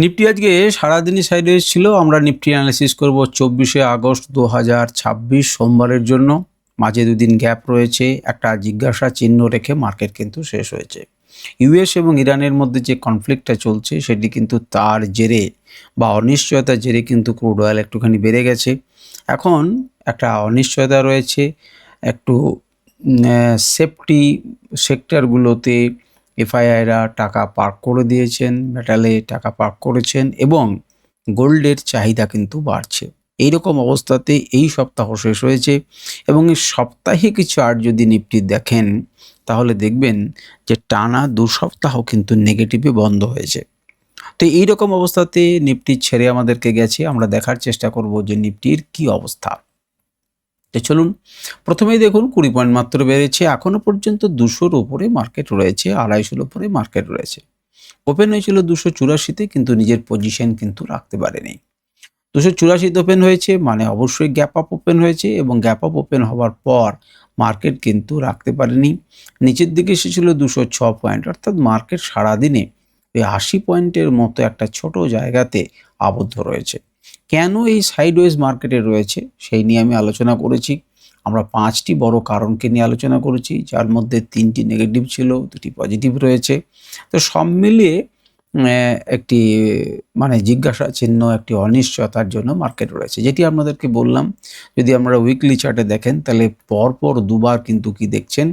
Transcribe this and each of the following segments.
Nifty আজকে সারাদিনই sideways ছিল। আমরা নিফটি অ্যানালিসিস করব 24শে আগস্ট 2026 সোমবারের জন্য। মাঝে দুদিন গ্যাপ রয়েছে, একটা জিজ্ঞাসা চিহ্ন রেখে মার্কেট কিন্তু শেষ হয়েছে। ইউএস এবং ইরানের মধ্যে যে কনফ্লিক্টটা চলছে সেটি কিন্তু তার জেরে বা অনিশ্চয়তার জেরে কিন্তু ক্রুড অয়েল একটুখানি বেড়ে গেছে। এখন একটা অনিশ্চয়তা রয়েছে, একটু সেফটি সেক্টরগুলোতে এফআইআইরা টাকা পার্ক করে দিয়েছেন, মেটালে টাকা পার্ক করেছেন এবং গোল্ডের চাহিদা কিন্তু বাড়ছে। এইরকম অবস্থাতে এই সপ্তাহ শেষ হয়েছে এবং এই সাপ্তাহিক চার্ট যদি নিফটি দেখেন তাহলে দেখবেন যে টানা 2 সপ্তাহ কিন্তু নেগেটিভে বন্ধ হয়েছে। তো এইরকম অবস্থাতে নিফটি ছেড়ে আমাদেরকে গেছে। আমরা দেখার চেষ্টা করব যে নিফটির কি অবস্থা। তো চলুন প্রথমেই দেখুন 20 পয়েন্ট মাত্র বেড়েছে। এখনো পর্যন্ত 200-র উপরে মার্কেট রয়েছে, 250-র উপরে মার্কেট রয়েছে। ওপেন হয়েছিল 284-তে, কিন্তু নিজের পজিশন কিন্তু রাখতে পারেনি। 284 ওপেন হয়েছে মানে অবশ্যই গ্যাপ আপ ওপেন হয়েছে এবং গ্যাপ আপ ওপেন হওয়ার পর মার্কেট কিন্তু রাখতে পারেনি। নিচের দিকে এসেছিল 206 পয়েন্ট, অর্থাৎ মার্কেট সারাদিনে ওই 80 পয়েন্টের মতো একটা ছোট জায়গাতে আবদ্ধ রয়েছে। কেন এই সাইডওয়েজ মার্কেটে রয়েছে সেই নিয়ে আমি আলোচনা করেছি। আমরা 5টি বড় কারণকে নিয়ে আলোচনা করেছি, যার মধ্যে 3টি নেগেটিভ ছিল, 2টি পজিটিভ রয়েছে। তো সব মিলিয়ে একটি মানে জিজ্ঞাসা চিহ্ন, একটি অনিশ্চয়তার জন্য মার্কেট রয়েছে, যেটি আপনাদেরকে বললাম। যদি আমরা উইকলি চার্টে দেখেন তাহলে পরপর দুবার কিন্তু কি দেখছেন,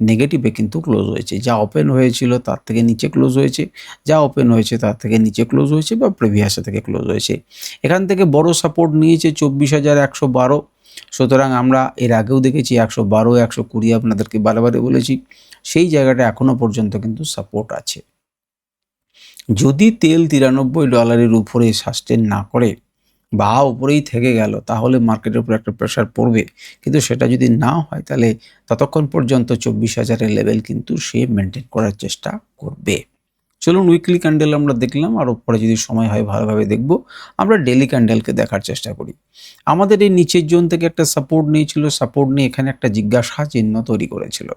নেগেটিভে কিন্তু ক্লোজ হয়েছে। যা ওপেন হয়েছিল তার থেকে নিচে ক্লোজ হয়েছে, যা ওপেন হয়েছে তার থেকে নিচে ক্লোজ হয়েছে বা প্রিভিয়াসে থেকে ক্লোজ হয়েছে। এখান থেকে বড় সাপোর্ট নিয়েছে 24,112। সুতরাং আমরা এর আগেও দেখেছি 112, 120 আপনাদেরকে বারে বলেছি। সেই জায়গাটা এখনো পর্যন্ত কিন্তু সাপোর্ট আছে। যদি তেল $93 উপরে সাস্টেন না করে বা উপরেই থেকে গেল তাহলে মার্কেটের উপর একটা প্রেশার পড়বে, কিন্তু সেটা যদি না হয় তাহলে ততক্ষণ পর্যন্ত 24,000-এর লেভেল কিন্তু সে মেনটেন করার চেষ্টা করবে। চলুন উইকলি ক্যান্ডেল আমরা দেখলাম, আর পরে যদি সময় হয় ভালোভাবে দেখব। আমরা ডেলি ক্যান্ডেলকে দেখার চেষ্টা করি। আমাদের এই নিচের জোন থেকে একটা সাপোর্ট নিয়েছিল, সাপোর্ট নিয়ে এখানে একটা জিজ্ঞাসা চিহ্ন তৈরি করেছিল।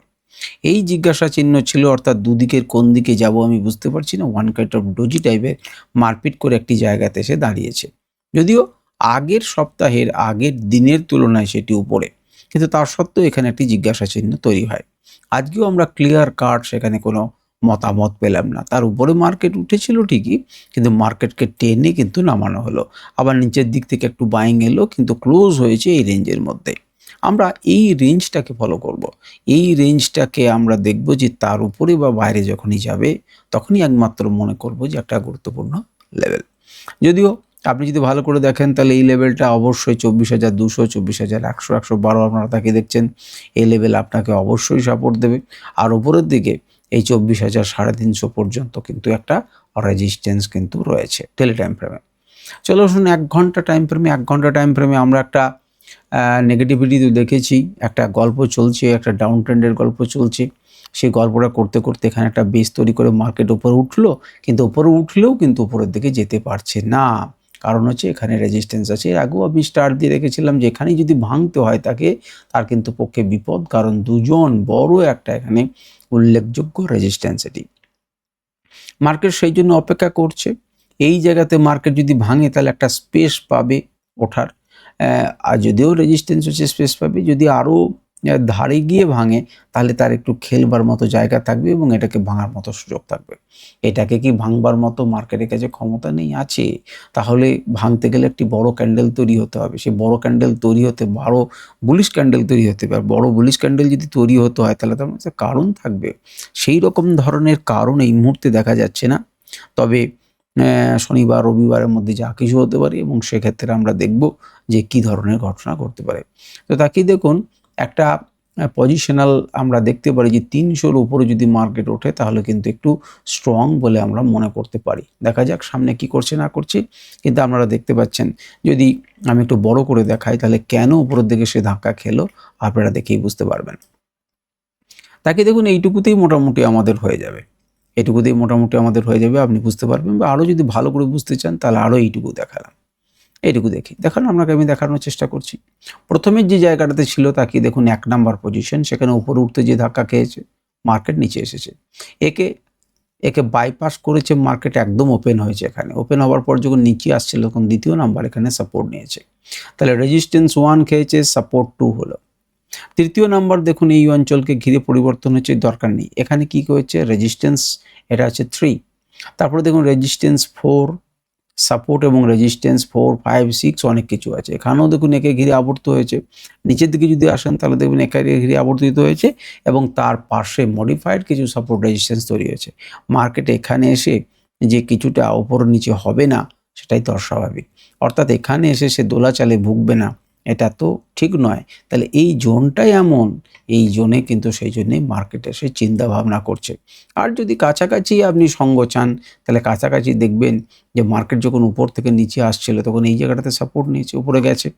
এই জিজ্ঞাসা চিহ্ন ছিল, অর্থাৎ দুদিকের কোন দিকে যাব আমি বুঝতে পারছি না। ওয়ান কাইন্ড অফ ডোজি টাইপের মারপিট করে একটি জায়গাতে এসে দাঁড়িয়েছে। যদিও আগের সপ্তাহের আগের দিনের তুলনায় সেটি উপরে, কিন্তু তার সত্ত্বেও এখানে একটি জিজ্ঞাসা চিহ্ন তৈরি হয়। আজকেও আমরা ক্লিয়ার কাট সেখানে কোনো মতামত পেলাম না। তার উপরে মার্কেট উঠেছিল ঠিকই, কিন্তু মার্কেটকে টেনে কিন্তু নামানো হলো। আবার নিচের দিক থেকে একটু বাইং এলো, কিন্তু ক্লোজ হয়েছে এই রেঞ্জের মধ্যে। আমরা এই রেঞ্জটাকে ফলো করব। এই রেঞ্জটাকে আমরা দেখব যে তার উপরে বা বাইরে যখনই যাবে তখনই একমাত্র মনে করব যে একটা গুরুত্বপূর্ণ লেভেল। যদিও আপনি যদি ভালো করে দেখেন তাহলে এই লেভেলটা অবশ্যই 24,200, 24,100, 112 আপনারা তাকে দেখছেন। এই লেভেল আপনাকে অবশ্যই সাপোর্ট দেবে। আর উপরের দিকে এই 24,350 পর্যন্ত কিন্তু একটা রেজিস্ট্যান্স কিন্তু রয়েছে টেলি টাইম ফ্রেমে। চলো শুনুন 1 ঘন্টা টাইম ফ্রেমে, 1 ঘন্টা টাইম ফ্রেমে আমরা একটা নেগেটিভিটি তো দেখেছি, একটা গল্প চলছে, একটা ডাউন ট্রেন্ডের গল্প চলছে। সেই গল্পটা করতে করতে এখানে একটা বেস তৈরি করে মার্কেট উপরে উঠলো, কিন্তু উপরে উঠলেও কিন্তু উপরের দিকে যেতে পারছে না। কারণ হচ্ছে এখানে রেজিস্ট্যান্স আছে। এর আগেও আমি স্টার দিয়ে রেখেছিলাম যে এখানেই যদি ভাঙতে হয় তাকে, তার কিন্তু পক্ষে বিপদ, কারণ দুজন বড় একটা এখানে উল্লেখযোগ্য রেজিস্ট্যান্স এটি। মার্কেট সেই জন্য অপেক্ষা করছে। এই জায়গাতে মার্কেট যদি ভাঙে তাহলে একটা স্পেস পাবে ওঠার। আর যদিও রেজিস্ট্যান্স হচ্ছে, স্পেস পাবে। যদি আরও ধারে গিয়ে ভাঙে তাহলে তার একটু খেলবার মতো জায়গা থাকবে এবং এটাকে ভাঙার মতো সুযোগ থাকবে। এটাকে কি ভাঙবার মতো মার্কেটের কাছে ক্ষমতা নেই? আছে। তাহলে ভাঙতে গেলে একটি বড় ক্যান্ডেল তৈরি হতে হবে। সেই বড় ক্যান্ডেল তৈরি হতে বড় বুলিশ ক্যান্ডেল তৈরি হতে হবে। আর বড় বুলিশ ক্যান্ডেল যদি তৈরি হতে হয় তাহলে তার মধ্যে কারণ থাকবে। সেই রকম ধরনের কারণ এই মুহূর্তে দেখা যাচ্ছে না। তবে শনিবার রবিবারের মধ্যে যা কিছু হতে পারে এবং সেক্ষেত্রে আমরা দেখব যে কী ধরনের ঘটনা ঘটতে পারে। তো তাকিয়ে দেখুন একটা পজিশনাল আমরা দেখতে পারি যে 300-র উপরে যদি মার্কেট ওঠে তাহলে কিন্তু একটু স্ট্রং বলে আমরা মনে করতে পারি। দেখা যাক সামনে কি করছে না করছে। কিন্তু আপনারা দেখতে পাচ্ছেন, যদি আমি একটু বড় করে দেখাই তাহলে কেন উপরের দিকে সে ধাক্কা খেলো আপনারা দেখেই বুঝতে পারবেন। তাকিয়ে দেখুন এইটুকুতেই মোটামুটি আমাদের হয়ে যাবে। এটুকুতেই মোটামুটি আমাদের হয়ে যাবে, আপনি বুঝতে পারবেন। বা আরও যদি ভালো করে বুঝতে চান তাহলে আরও এইটুকু দেখালাম। এইটুকু দেখি দেখান আপনাকে আমি দেখানোর চেষ্টা করছি। প্রথমের যে জায়গাটাতে ছিল তাকিয়ে দেখুন 1 নাম্বার পজিশন, সেখানে উপরে উঠতে যে ধাক্কা খেয়েছে মার্কেট নিচে এসেছে। একে একে বাইপাস করেছে, মার্কেট একদম ওপেন হয়েছে। এখানে ওপেন হওয়ার পর যখন নিচে আসছিল তখন দ্বিতীয় নাম্বার এখানে সাপোর্ট নিয়েছে। তাহলে রেজিস্ট্যান্স 1 খেয়েছে, সাপোর্ট 2 হলো। তৃতীয় নাম্বার দেখুন এই অঞ্চলকে ঘিরে পরিবর্তন হচ্ছে, দরকার নেই। এখানে কি হয়েছে, রেজিস্ট্যান্স এটা হচ্ছে 3। তারপরে দেখুন রেজিস্ট্যান্স 4, সাপোর্ট এবং রেজিস্ট্যান্স 4, 5, 6 অনেক কিছু আছে। এখানেও দেখুন একে ঘিরে আবর্ত হয়েছে। নিচের দিকে যদি আসেন তাহলে দেখবেন একে ঘিরে আবর্তিত হয়েছে এবং তার পাশে মডিফাইড কিছু সাপোর্ট রেজিস্ট্যান্স তৈরি হয়েছে। মার্কেট এখানে এসে যে কিছুটা ওপর নিচে হবে না সেটাই তো অস্বাভাবিক, অর্থাৎ এখানে এসে সে দোলাচালে ভুগবে না, এটা তো ঠিক নয়। তাহলে এই জোনটাই এমন, এই জোনে কিন্তু সেই জন্যেই মার্কেট এসে চিন্তা ভাবনা করছে। আর যদি কাছাকাছি আপনি সঙ্গ চান তাহলে কাছাকাছি দেখবেন যে মার্কেট যখন উপর থেকে নিচে আসছিল তখন এই জায়গাটাতে সাপোর্ট নিয়েছে, উপরে গেছে,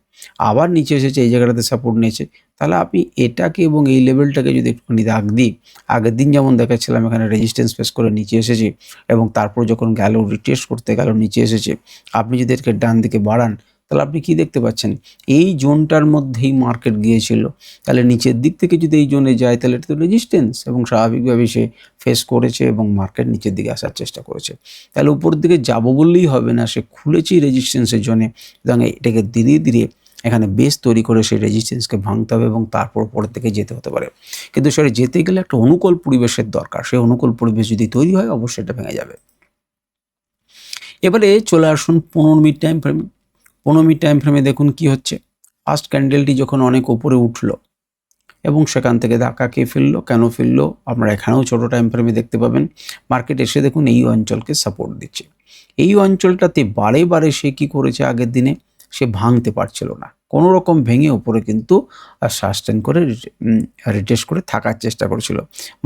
আবার নিচে এসেছে, এই জায়গাটাতে সাপোর্ট নিয়েছে। তাহলে আপনি এটাকে এবং এই লেভেলটাকে যদি একটুখানি দাগ দিই, আগের দিন যেমন দেখাচ্ছিলাম এখানে রেজিস্ট্যান্স ফেস করে নিচে এসেছে এবং তারপর যখন গেল রিটেস্ট করতে গেল নিচে এসেছে, আপনি যদি এটাকে ডান দিকে বাড়ান তাহলে আপনি কি দেখতে পাচ্ছেন, এই জোনটার মধ্যেই মার্কেট গিয়েছিল। তাহলে নিচের দিক থেকে যদি এই জোনে যায় তাহলে এটা তো রেজিস্ট্যান্স এবং স্বাভাবিকভাবেই সে ফেস করেছে এবং মার্কেট নিচের দিকে আসার চেষ্টা করেছে। তাহলে উপর দিকে যাব বললেই হবে না, সে খুলেছেই রেজিস্ট্যান্সের জন্যে এবং এটাকে ধীরে ধীরে এখানে বেস তৈরি করে সেই রেজিস্ট্যান্সকে ভাঙতে হবে এবং তারপর পরের দিকে যেতে হতে পারে। কিন্তু সেটা যেতে গেলে একটা অনুকূল পরিবেশের দরকার, সেই অনুকূল পরিবেশ যদি তৈরি হয় অবশ্যই এটা ভেঙে যাবে। এবারে চলে আসুন 15 মিনিট টাইম ফ্রেমে। 15 মিনিট টাইম ফ্রেমে দেখুন কি হচ্ছে। ফার্স্ট ক্যান্ডেলটি যখন অনেক উপরে উঠলো এবং সেখান থেকে ধাক্কা খেয়ে ফেললো, কেন ফেললো আপনারা এখানেও ছোটো টাইম ফ্রেমে দেখতে পাবেন। মার্কেট এসে দেখুন এই অঞ্চলকে সাপোর্ট দিচ্ছে। এই অঞ্চলটাতে বারে বারে সে কী করেছে, আগের দিনে সে ভাঙতে পারছিল না, কোনো রকম ভেঙে উপরে কিন্তু সাস্টেন করে রিটেস্ট করে থাকার চেষ্টা করেছিল।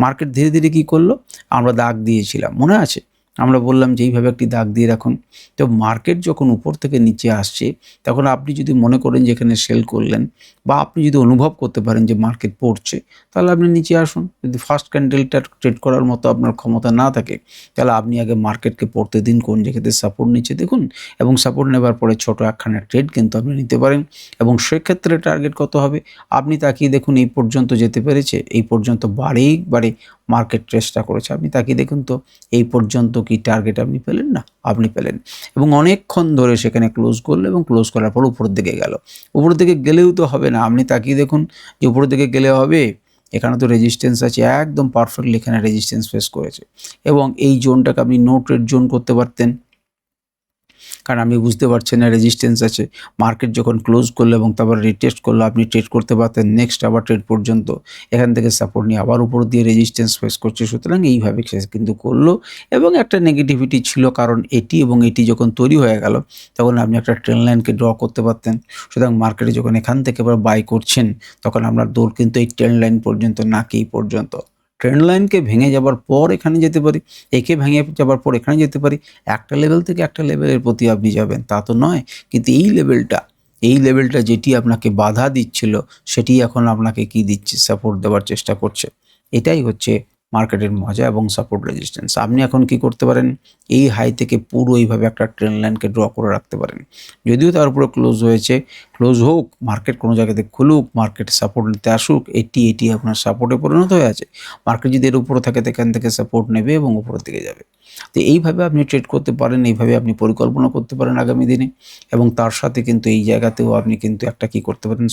মার্কেট ধীরে ধীরে কী করলো, আমরা দাগ দিয়েছিলাম মনে আছে, আমরা বললাম যে এইভাবে একটি দাগ দিয়ে রাখুন। তো মার্কেট যখন উপর থেকে নিচে আসছে তখন আপনি যদি মনে করেন যে এখানে সেল করলেন বা আপনি যদি অনুভব করতে পারেন যে মার্কেট পড়ছে তাহলে আপনি নিচে আসুন। যদি ফার্স্ট ক্যান্ডেলটা ট্রেড করার মতো আপনার ক্ষমতা না থাকে তাহলে আপনি আগে মার্কেটকে পড়তে দিন, কোন জায়গাতে সাপোর্ট নিচ্ছে দেখুন এবং সাপোর্ট নেবার পরে ছোটো একখানা ট্রেড কিন্তু আপনি নিতে পারেন। এবং সেক্ষেত্রে টার্গেট কত হবে আপনি তাকিয়ে দেখুন, এই পর্যন্ত যেতে পেরেছে, এই পর্যন্ত বারে মার্কেট চেষ্টা করেছে, আপনি তাকিয়ে দেখুন তো এই পর্যন্ত কি টার্গেট আপনি পেলেন না, আপনি পেলেন এবং অনেকক্ষণ ধরে সেখানে ক্লোজ করলো এবং ক্লোজ করার পর উপরের দিকে গেল। উপরের দিকে গেলেও তো হবে না, আপনি তাকিয়ে দেখুন যে উপরের দিকে গেলে হবে, এখানে তো রেজিস্ট্যান্স আছে, একদম পারফেক্টলি এখানে রেজিস্ট্যান্স ফেস করেছে এবং এই জোনটাকে আপনি নো ট্রেড জোন করতে পারতেন, কারণ আপনি বুঝতে পারছেন না রেজিস্ট্যান্স আছে। মার্কেট যখন ক্লোজ করলো এবং তারপর রিটেস্ট করলো আপনি ট্রেড করতে পারতেন নেক্সট আবার ট্রেড পর্যন্ত, এখান থেকে সাপোর্ট নিয়ে আবার উপর দিয়ে রেজিস্ট্যান্স ফেস করছে। সুতরাং এইভাবে সে কিন্তু করলো এবং একটা নেগেটিভিটি ছিল, কারণ এটি এবং এটি যখন তৈরি হয়ে গেল তখন আপনি একটা ট্রেন লাইনকে ড্র করতে পারতেন। সুতরাং মার্কেটে যখন এখান থেকে আবার বাই করছেন তখন আপনার দৌড় কিন্তু এই ট্রেন লাইন পর্যন্ত না কি এই পর্যন্ত, ট্রেন্ড লাইনকে ভেঙে যাবার পর এখানে যেতে পারি, একে ভেঙে যাবার পর এখানে যেতে পারি। একটা লেভেল থেকে একটা লেভেলের প্রতি আপনি যাবেন তা তো নয়, কিন্তু এই লেভেলটা যেটি আপনাকে বাধা দিচ্ছিল সেটি এখন আপনাকে কি দিচ্ছে, সাপোর্ট দেওয়ার চেষ্টা করছে। এটাই হচ্ছে মার্কেটের মজা এবং সাপোর্ট রেজিস্ট্যান্স। আপনি এখন কি করতে পারেন, এই হাই থেকে পুরো এইভাবে একটা ট্রেন্ড লাইনকে ড্র করে রাখতে পারেন। যদিও তার উপরে ক্লোজ হয়েছে, ক্লোজ হোক, মার্কেট কোনো জায়গাতে খুলুক, মার্কেট সাপোর্ট নিতে আসুক, এটি আপনার সাপোর্টে পরিণত হয়ে আছে। মার্কেট যদি এর উপরে থাকে এখান থেকে সাপোর্ট নেবে এবং উপরের দিকে যাবে। তো এইভাবে আপনি ট্রেড করতে পারেন, এইভাবে আপনি পরিকল্পনা করতে পারেন আগামী দিনে এবং তার সাথে কিন্তু এই জায়গাতেও আপনি কিন্তু একটা কি করতে পারেন,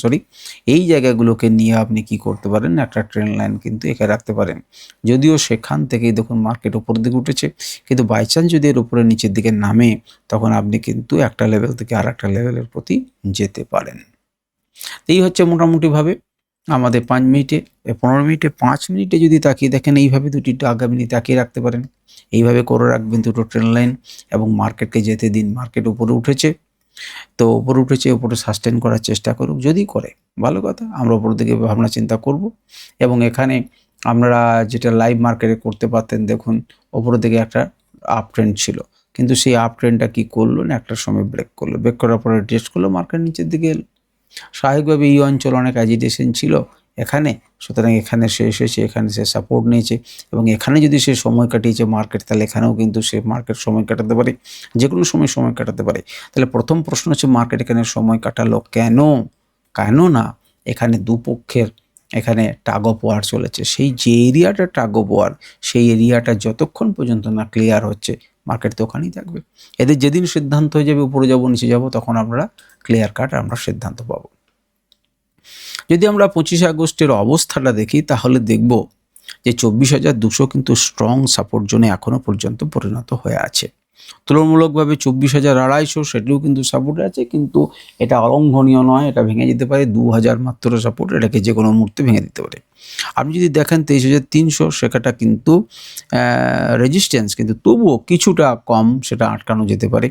এই জায়গাগুলোকে নিয়ে আপনি কি করতে পারেন, একটা ট্রেন্ড লাইন কিন্তু এঁকে রাখতে পারেন। যদিও সেখান থেকেই দেখুন মার্কেট উপর দিকে উঠেছে, কিন্তু বাই চান্স যদি এর উপরে নিচের দিকে নামে তখন আপনি কিন্তু একটা লেভেল থেকে আর একটা লেভেলের প্রতি যেতে পারেন। এই হচ্ছে মোটামুটিভাবে আমাদের 5 মিনিটে 15 মিনিটে 5 মিনিটে যদি তাকিয়ে দেখেন এইভাবে দুটি আগামী দিনে তাকিয়ে রাখতে পারেন, এইভাবে করে রাখবেন দুটো ট্রেন্ড লাইন এবং মার্কেটকে যেতে দিন। মার্কেট উপরে উঠেছে তো উপরে উঠেছে, উপরে সাস্টেন করার চেষ্টা করুক, যদি করে ভালো কথা, আমরা উপর দিকে ভাবনা চিন্তা করব। এবং এখানে আমরা যেটা লাইভ মার্কেটে করতে পারতেন, দেখুন উপরের দিকে একটা আপ ট্রেন্ড ছিল কিন্তু সেই আপ ট্রেন্ডটা কী করলো না, একটা সময় ব্রেক করলো, ব্রেক করার পরে টেস্ট করলো, মার্কেট নিচের দিকে এলো। স্বাভাবিকভাবে এই অঞ্চল অনেক অ্যাজিটেশন ছিল এখানে, সুতরাং এখানে সে এসেছে, এখানে সে সাপোর্ট নিয়েছে এবং এখানে যদি সে সময় কাটিয়েছে মার্কেট তাহলে এখানেও কিন্তু সে মার্কেট সময় কাটাতে পারে, যে কোনো সময় কাটাতে পারে। তাহলে প্রথম প্রশ্ন হচ্ছে মার্কেট এখানে সময় কাটালো কেন? কেন না এখানে দুপক্ষের এখানে টাগ অফ ওয়ার চলেছে, সেই যে এরিয়াটা টাগ অফ ওয়ার, সেই এরিয়াটা যতক্ষণ পর্যন্ত না ক্লিয়ার হচ্ছে মার্কেট তো ওখানেই থাকবে। এদের যেদিন সিদ্ধান্ত হয়ে যাবে উপরে যাব নিচে যাব, তখন আমরা ক্লিয়ার কাট আমরা সিদ্ধান্ত পাবো। যদি আমরা 25 আগস্টের অবস্থাটা দেখি তাহলে দেখব যে 24,200 কিন্তু স্ট্রং সাপোর্ট জোনে এখনও পর্যন্ত পরিণত হয়ে আছে। তুলনামূলকভাবে 24,250 সেটিও কিন্তু সাপোর্টে আছে, কিন্তু এটা অলঙ্ঘনীয় নয়, এটা ভেঙে যেতে পারে। 2,000 মাত্র সাপোর্ট, এটাকে যে কোনো মুহূর্তে ভেঙে দিতে পারে। আপনি যদি দেখেন 23,300 সেটা কিন্তু রেজিস্ট্যান্স, কিন্তু তবুও কিছুটা কম, সেটা আটকানো যেতে পারে,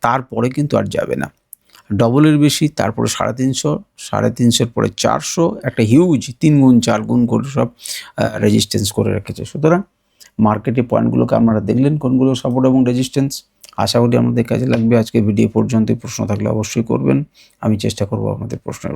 তারপরে কিন্তু আর যাবে না। ডবলের বেশি, তারপরে 350, 350 পরে 400, একটা হিউজ 3 গুণ 4 গুণ করে সব রেজিস্ট্যান্স করে রেখেছে। সুতরাং মার্কেটে পয়েন্টগুলোকে আপনারা দেখলেন কোনগুলো সাপোর্ট এবং রেজিস্ট্যান্স। আশা করি আমাদের কাজে লাগবে। আজকে ভিডিও পর্যন্ত প্রশ্ন থাকলে অবশ্যই করবেন, আমি চেষ্টা করব আপনাদের প্রশ্নের